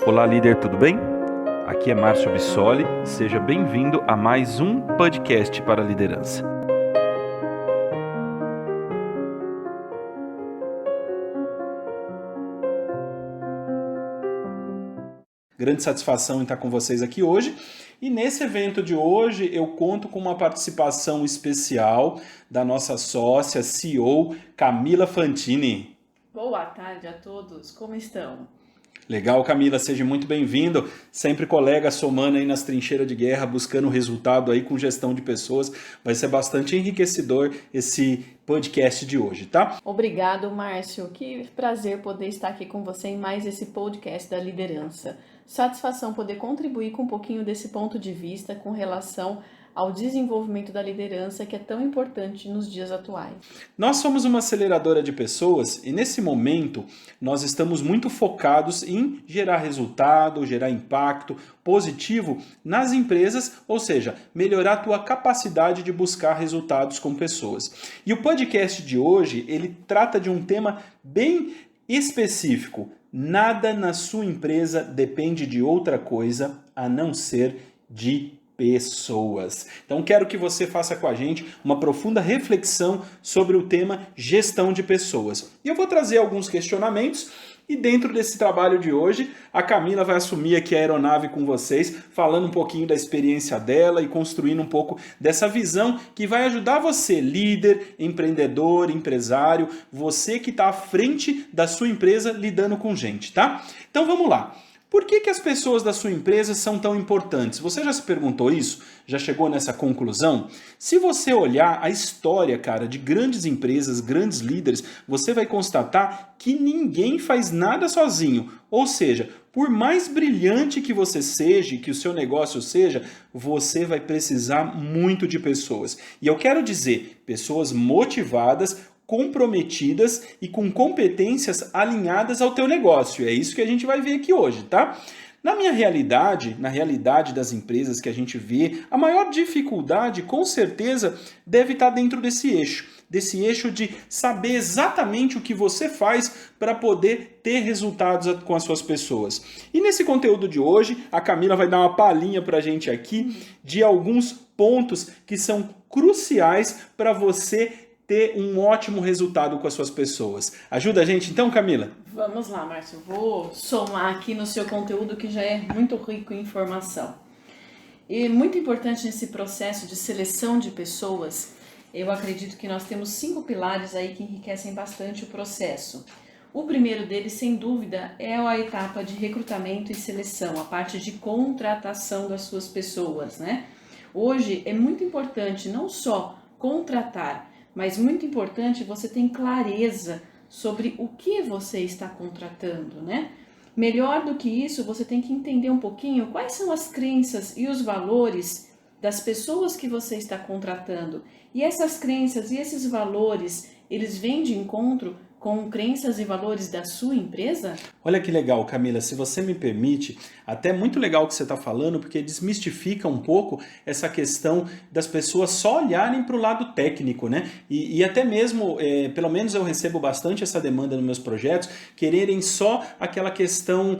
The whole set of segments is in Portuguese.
Olá, líder, tudo bem? Aqui é Márcio Bissoli, seja bem-vindo a mais um podcast para a liderança. Grande satisfação em estar com vocês aqui hoje. E nesse evento de hoje eu conto com uma participação especial da nossa sócia, CEO, Camila Fantini. Boa tarde a todos, como estão? Legal, Camila, seja muito bem-vindo. Sempre colega somando aí nas trincheiras de guerra, buscando resultado aí com gestão de pessoas. Vai ser bastante enriquecedor esse podcast de hoje, tá? Obrigado, Márcio. Que prazer poder estar aqui com você em mais esse podcast da liderança. Satisfação poder contribuir com um pouquinho desse ponto de vista com relação ao desenvolvimento da liderança que é tão importante nos dias atuais. Nós somos uma aceleradora de pessoas e nesse momento nós estamos muito focados em gerar resultado, gerar impacto positivo nas empresas, ou seja, melhorar a tua capacidade de buscar resultados com pessoas. E o podcast de hoje, ele trata de um tema bem específico. Nada na sua empresa depende de outra coisa a não ser de pessoas. Então quero que você faça com a gente uma profunda reflexão sobre o tema gestão de pessoas. E eu vou trazer alguns questionamentos e dentro desse trabalho de hoje, a Camila vai assumir aqui a aeronave com vocês, falando um pouquinho da experiência dela e construindo um pouco dessa visão que vai ajudar você, líder, empreendedor, empresário, você que está à frente da sua empresa lidando com gente, tá? Então vamos lá. Por que as pessoas da sua empresa são tão importantes? Você já se perguntou isso? Já chegou nessa conclusão? Se você olhar a história, cara, de grandes empresas, grandes líderes, você vai constatar que ninguém faz nada sozinho. Ou seja, por mais brilhante que você seja, que o seu negócio seja, você vai precisar muito de pessoas. E eu quero dizer, pessoas motivadas, comprometidas e com competências alinhadas ao teu negócio. É isso que a gente vai ver aqui hoje, tá? Na minha realidade, na realidade das empresas que a gente vê, a maior dificuldade, com certeza, deve estar dentro desse eixo de saber exatamente o que você faz para poder ter resultados com as suas pessoas. E nesse conteúdo de hoje, a Camila vai dar uma palhinha para a gente aqui de alguns pontos que são cruciais para você ter um ótimo resultado com as suas pessoas. Ajuda a gente então, Camila? Vamos lá, Márcio. Vou somar aqui no seu conteúdo que já é muito rico em informação. E muito importante nesse processo de seleção de pessoas, eu acredito que nós temos 5 pilares aí que enriquecem bastante o processo. O primeiro deles, sem dúvida, é a etapa de recrutamento e seleção, a parte de contratação das suas pessoas, né? Hoje é muito importante não só contratar, mas muito importante você ter clareza sobre o que você está contratando, né? Melhor do que isso, você tem que entender um pouquinho quais são as crenças e os valores das pessoas que você está contratando. E essas crenças e esses valores, eles vêm de encontro com crenças e valores da sua empresa? Olha que legal, Camila, se você me permite, até muito legal o que você está falando, porque desmistifica um pouco essa questão das pessoas só olharem para o lado técnico, né? E até mesmo, pelo menos eu recebo bastante essa demanda nos meus projetos, quererem só aquela questão,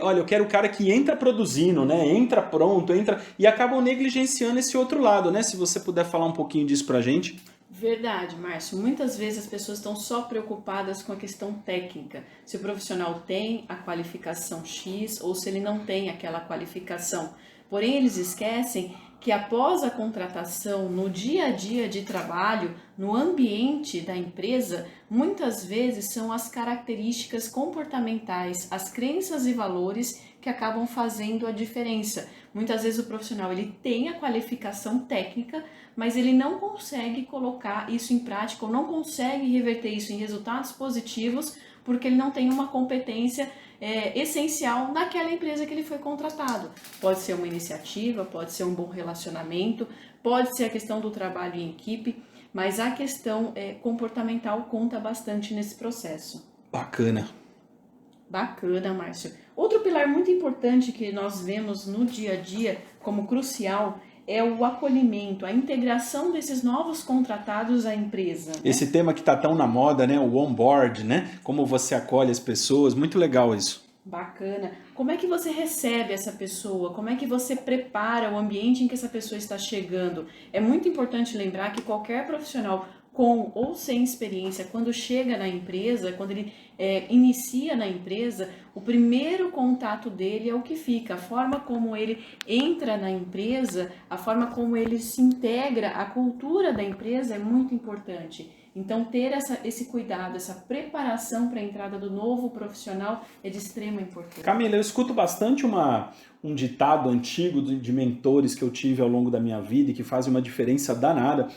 olha, eu quero o cara que entra produzindo, né? Entra pronto, entra, e acabam negligenciando esse outro lado, né? Se você puder falar um pouquinho disso pra gente. Verdade, Márcio. Muitas vezes as pessoas estão só preocupadas com a questão técnica. Se o profissional tem a qualificação X ou se ele não tem aquela qualificação. Porém, eles esquecem que após a contratação, no dia a dia de trabalho, no ambiente da empresa, muitas vezes são as características comportamentais, as crenças e valores que acabam fazendo a diferença. Muitas vezes o profissional ele tem a qualificação técnica, mas ele não consegue colocar isso em prática ou não consegue reverter isso em resultados positivos porque ele não tem uma competência essencial naquela empresa que ele foi contratado. Pode ser uma iniciativa, pode ser um bom relacionamento, pode ser a questão do trabalho em equipe, mas a questão comportamental conta bastante nesse processo. Bacana. Bacana, Márcio. Outro pilar muito importante que nós vemos no dia a dia como crucial é o acolhimento, a integração desses novos contratados à empresa. Né? Esse tema que está tão na moda, né? O onboard, né? Como você acolhe as pessoas, muito legal isso. Bacana. Como é que você recebe essa pessoa? Como é que você prepara o ambiente em que essa pessoa está chegando? É muito importante lembrar que qualquer profissional com ou sem experiência, quando chega na empresa, quando ele inicia na empresa, o primeiro contato dele é o que fica. A forma como ele entra na empresa, a forma como ele se integra, a cultura da empresa é muito importante. Então, ter esse cuidado, essa preparação para a entrada do novo profissional é de extrema importância. Camila, eu escuto bastante um ditado antigo de mentores que eu tive ao longo da minha vida e que fazem uma diferença danada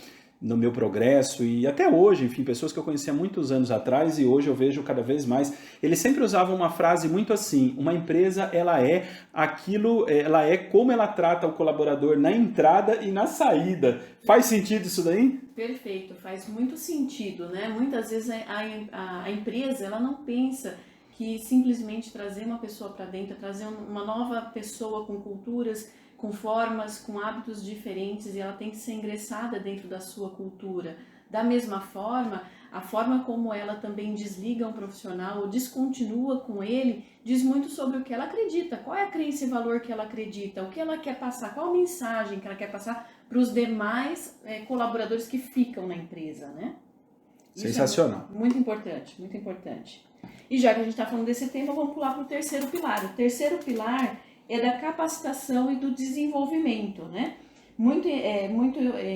no meu progresso e até hoje, enfim, pessoas que eu conheci há muitos anos atrás e hoje eu vejo cada vez mais. Eles sempre usavam uma frase muito assim: uma empresa, ela é aquilo, ela é como ela trata o colaborador na entrada e na saída. Faz sentido isso daí? Perfeito, faz muito sentido, né? Muitas vezes a empresa, ela não pensa que simplesmente trazer uma pessoa para dentro, trazer uma nova pessoa com culturas, com formas, com hábitos diferentes, e ela tem que ser ingressada dentro da sua cultura. Da mesma forma, a forma como ela também desliga um profissional ou descontinua com ele, diz muito sobre o que ela acredita, qual é a crença e valor que ela acredita, o que ela quer passar, qual a mensagem que ela quer passar para os demais colaboradores que ficam na empresa, né? Isso sensacional. É muito importante, muito importante. E já que a gente está falando desse tema, vamos pular para o terceiro pilar. O terceiro pilar é da capacitação e do desenvolvimento, né? Muito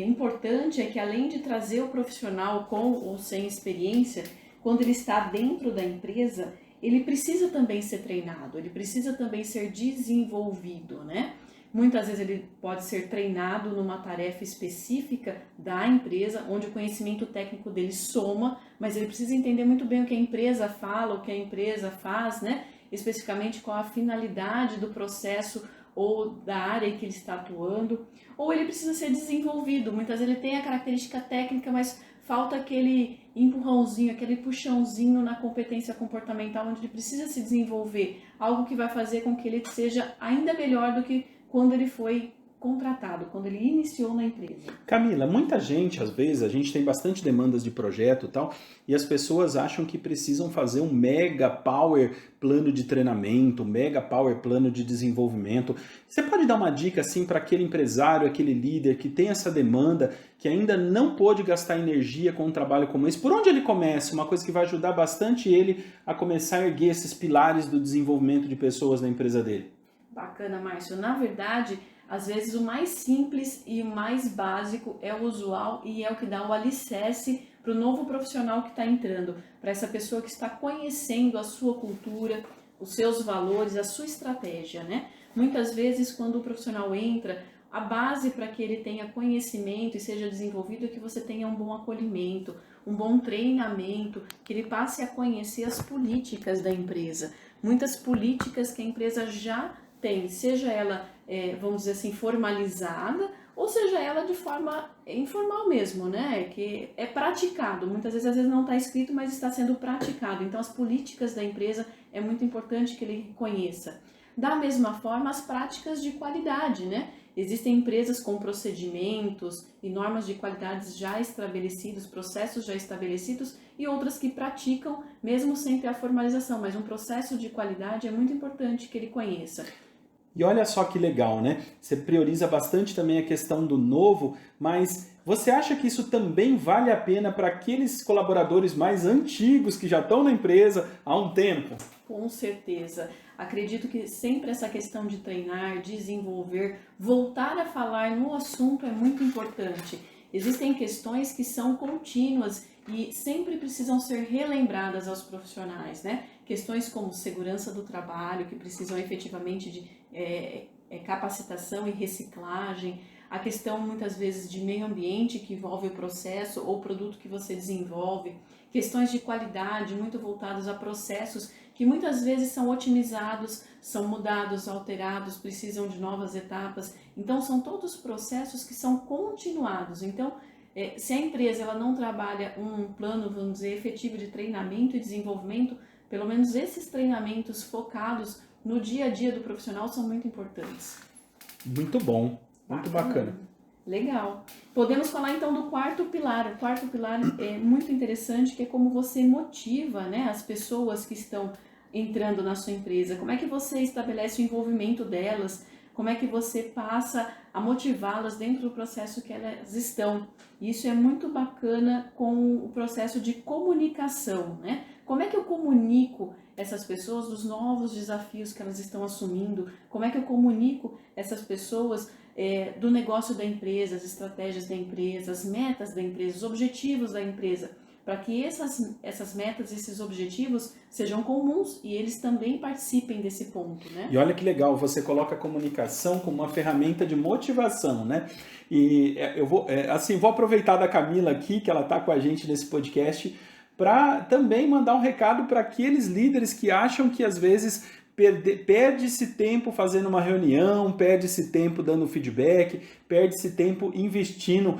importante é que, além de trazer o profissional com ou sem experiência, quando ele está dentro da empresa, ele precisa também ser treinado, ele precisa também ser desenvolvido, né? Muitas vezes ele pode ser treinado numa tarefa específica da empresa, onde o conhecimento técnico dele soma, mas ele precisa entender muito bem o que a empresa fala, o que a empresa faz, né? Especificamente qual a finalidade do processo ou da área em que ele está atuando, ou ele precisa ser desenvolvido. Muitas vezes ele tem a característica técnica, mas falta aquele empurrãozinho, aquele puxãozinho na competência comportamental, onde ele precisa se desenvolver, algo que vai fazer com que ele seja ainda melhor do que quando ele foi contratado, quando ele iniciou na empresa. Camila, muita gente, às vezes, a gente tem bastante demandas de projeto e tal, e as pessoas acham que precisam fazer um mega power plano de treinamento, um mega power plano de desenvolvimento. Você pode dar uma dica assim para aquele empresário, aquele líder que tem essa demanda, que ainda não pôde gastar energia com um trabalho como esse? Por onde ele começa? Uma coisa que vai ajudar bastante ele a começar a erguer esses pilares do desenvolvimento de pessoas na empresa dele. Bacana, Márcio. Na verdade, às vezes o mais simples e o mais básico é o usual e é o que dá o alicerce para o novo profissional que está entrando, para essa pessoa que está conhecendo a sua cultura, os seus valores, a sua estratégia, né? Muitas vezes, quando o profissional entra, a base para que ele tenha conhecimento e seja desenvolvido é que você tenha um bom acolhimento, um bom treinamento, que ele passe a conhecer as políticas da empresa. Muitas políticas que a empresa já tem, seja ela, vamos dizer assim, formalizada, ou seja ela de forma informal mesmo, né? Que é praticado. Muitas vezes, às vezes não está escrito, mas está sendo praticado. Então, as políticas da empresa é muito importante que ele conheça. Da mesma forma, as práticas de qualidade, né? Existem empresas com procedimentos e normas de qualidade já estabelecidos, processos já estabelecidos, e outras que praticam, mesmo sem ter a formalização. Mas um processo de qualidade é muito importante que ele conheça. E olha só que legal, né? Você prioriza bastante também a questão do novo, mas você acha que isso também vale a pena para aqueles colaboradores mais antigos que já estão na empresa há um tempo? Com certeza. Acredito que sempre essa questão de treinar, desenvolver, voltar a falar no assunto é muito importante. Existem questões que são contínuas e sempre precisam ser relembradas aos profissionais, né? Questões como segurança do trabalho, que precisam efetivamente de capacitação e reciclagem, a questão muitas vezes de meio ambiente que envolve o processo ou produto que você desenvolve, questões de qualidade muito voltadas a processos que muitas vezes são otimizados, são mudados, alterados, precisam de novas etapas. Então, são todos processos que são continuados. Então, se a empresa ela não trabalha um plano, vamos dizer, efetivo de treinamento e desenvolvimento, pelo menos esses treinamentos focados no dia a dia do profissional são muito importantes. Muito bom, muito bacana. Legal. Podemos falar então do quarto pilar. O quarto pilar é muito interessante, que é como você motiva, né, as pessoas que estão entrando na sua empresa? Como é que você estabelece o envolvimento delas? Como é que você passa a motivá-las dentro do processo que elas estão? Isso é muito bacana com o processo de comunicação, né? Como é que eu comunico essas pessoas dos novos desafios que elas estão assumindo? Como é que eu comunico essas pessoas do negócio da empresa, as estratégias da empresa, as metas da empresa, os objetivos da empresa? Para que essas metas, esses objetivos sejam comuns e eles também participem desse ponto, né? E olha que legal, você coloca a comunicação como uma ferramenta de motivação, né? E eu vou aproveitar da Camila aqui, que ela está com a gente nesse podcast, para também mandar um recado para aqueles líderes que acham que às vezes perde-se tempo fazendo uma reunião, perde-se tempo dando feedback, perde-se tempo investindo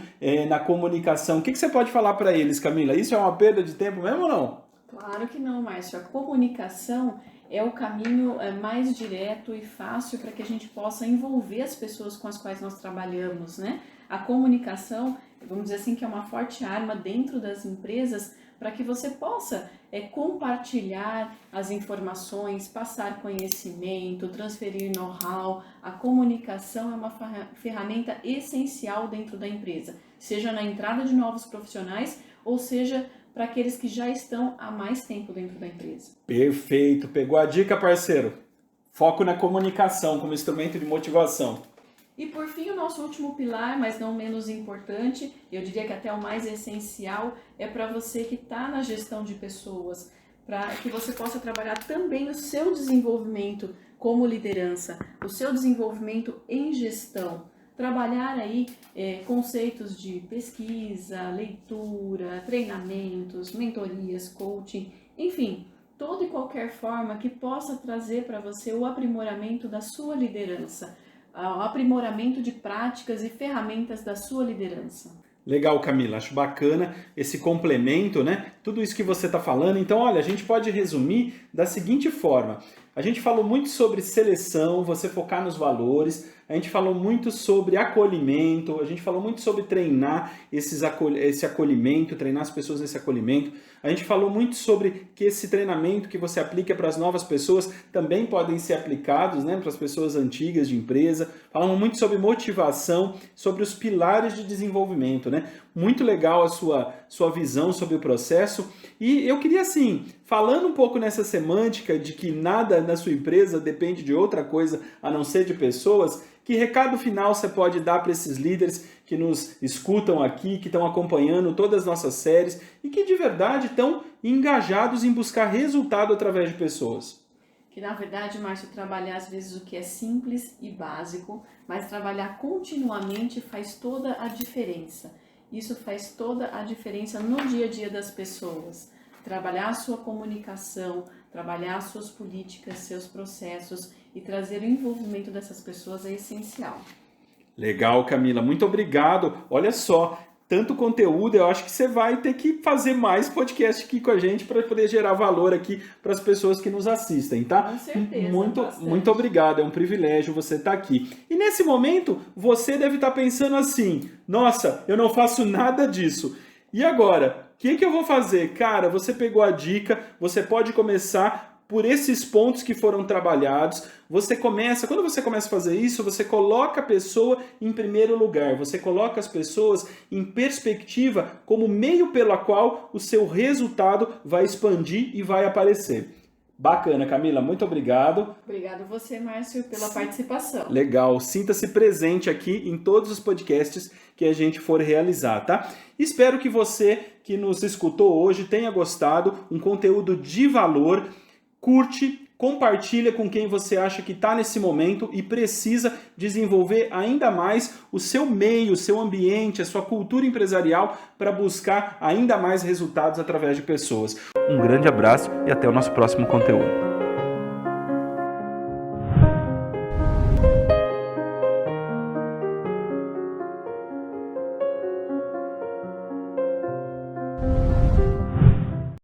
na comunicação. O que você pode falar para eles, Camila? Isso é uma perda de tempo mesmo ou não? Claro que não, Márcio. A comunicação é o caminho mais direto e fácil para que a gente possa envolver as pessoas com as quais nós trabalhamos, né? A comunicação, vamos dizer assim, que é uma forte arma dentro das empresas para que você possa compartilhar as informações, passar conhecimento, transferir know-how. A comunicação é uma ferramenta essencial dentro da empresa, seja na entrada de novos profissionais ou seja para aqueles que já estão há mais tempo dentro da empresa. Perfeito, pegou a dica, parceiro. Foco na comunicação como instrumento de motivação. E por fim, o nosso último pilar, mas não menos importante, eu diria que até o mais essencial, é para você que está na gestão de pessoas, para que você possa trabalhar também o seu desenvolvimento como liderança, o seu desenvolvimento em gestão. Trabalhar aí conceitos de pesquisa, leitura, treinamentos, mentorias, coaching, enfim, toda e qualquer forma que possa trazer para você o aprimoramento da sua liderança, o aprimoramento de práticas e ferramentas da sua liderança. Legal, Camila, acho bacana esse complemento, né? Tudo isso que você está falando. Então, olha, a gente pode resumir da seguinte forma. A gente falou muito sobre seleção, você focar nos valores, a gente falou muito sobre acolhimento, a gente falou muito sobre treinar esse acolhimento, treinar as pessoas nesse acolhimento. A gente falou muito sobre que esse treinamento que você aplica para as novas pessoas também podem ser aplicados, né, para as pessoas antigas de empresa. Falamos muito sobre motivação, sobre os pilares de desenvolvimento, né? Muito legal a sua visão sobre o processo. E eu queria, assim, falando um pouco nessa semântica de que nada na sua empresa depende de outra coisa a não ser de pessoas, que recado final você pode dar para esses líderes que nos escutam aqui, que estão acompanhando todas as nossas séries e que de verdade estão engajados em buscar resultado através de pessoas? Que na verdade, Márcio, trabalhar às vezes o que é simples e básico, mas trabalhar continuamente faz toda a diferença. Isso faz toda a diferença no dia a dia das pessoas. Trabalhar a sua comunicação, trabalhar as suas políticas, seus processos e trazer o envolvimento dessas pessoas é essencial. Legal, Camila. Muito obrigado. Olha só, tanto conteúdo, eu acho que você vai ter que fazer mais podcast aqui com a gente para poder gerar valor aqui para as pessoas que nos assistem, tá? Com certeza. Muito obrigado, é um privilégio você estar aqui. E nesse momento, você deve estar pensando assim, nossa, eu não faço nada disso. E agora? O que eu vou fazer? Cara, você pegou a dica, você pode começar por esses pontos que foram trabalhados. Quando você começa a fazer isso, você coloca a pessoa em primeiro lugar, você coloca as pessoas em perspectiva como meio pelo qual o seu resultado vai expandir e vai aparecer. Bacana, Camila, muito obrigado. Obrigado você, Márcio, pela participação. Legal, sinta-se presente aqui em todos os podcasts que a gente for realizar, tá? Espero que você que nos escutou hoje tenha gostado, um conteúdo de valor. Curte, compartilha com quem você acha que está nesse momento e precisa desenvolver ainda mais o seu meio, o seu ambiente, a sua cultura empresarial para buscar ainda mais resultados através de pessoas. Um grande abraço e até o nosso próximo conteúdo.